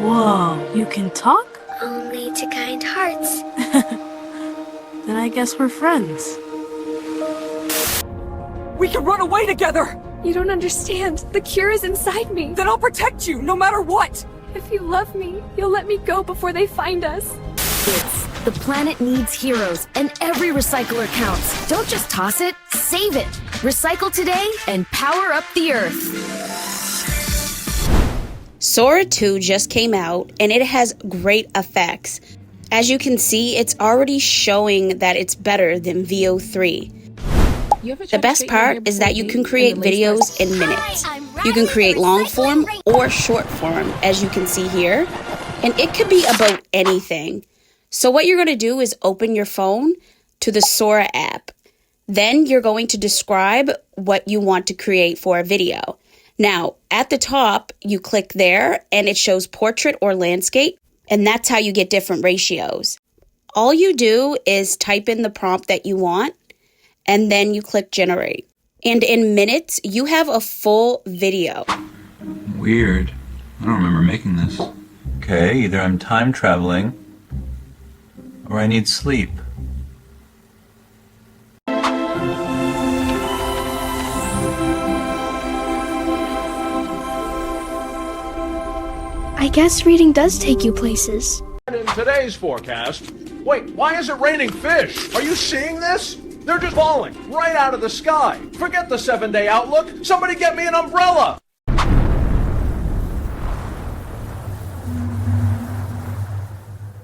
Whoa, you can talk? Only to kind hearts. Then I guess we're friends. We can run away together! You don't understand. The cure is inside me. Then I'll protect you, no matter what! If you love me, you'll let me go before they find us. The planet needs heroes, and every recycler counts. Don't just toss it, save it. Recycle today and power up the Earth. Sora 2 just came out, and it has great effects. As you can see, it's already showing that it's better than VO3. The best part is that you can create videos in minutes. You can create long form or short form, as you can see here, and it could be about anything. So what you're going to do is open your phone to the Sora app. Then you're going to describe what you want to create for a video. Now, at the top, you click there and it shows portrait or landscape, and that's how you get different ratios. All you do is type in the prompt that you want, and then you click generate. And in minutes, you have a full video. Weird. I don't remember making this. Okay, either I'm time traveling or I need sleep. I guess reading does take you places. In today's forecast, wait, why is it raining fish? Are you seeing this? They're just falling right out of the sky. Forget the 7-day outlook. Somebody get me an umbrella.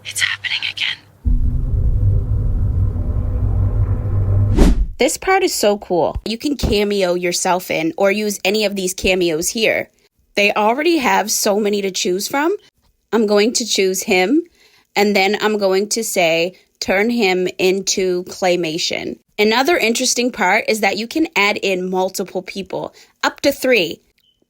It's happening again. This part is so cool. You can cameo yourself in or use any of these cameos here. They already have so many to choose from. I'm going to choose him, and then I'm going to say, turn him into claymation. Another interesting part is that you can add in multiple people, up to 3,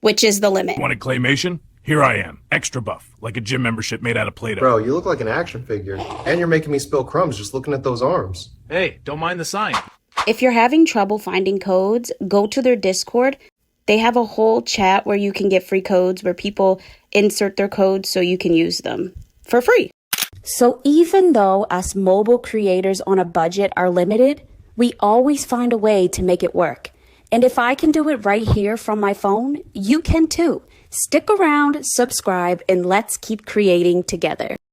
which is the limit. Want a claymation? Here I am, extra buff, like a gym membership made out of Play-Doh. Bro, you look like an action figure, and you're making me spill crumbs just looking at those arms. Hey, don't mind the sign. If you're having trouble finding codes, go to their Discord. They have a whole chat where you can get free codes where people insert their codes so you can use them for free. So even though us mobile creators on a budget are limited, we always find a way to make it work. And if I can do it right here from my phone, you can too. Stick around, subscribe, and let's keep creating together.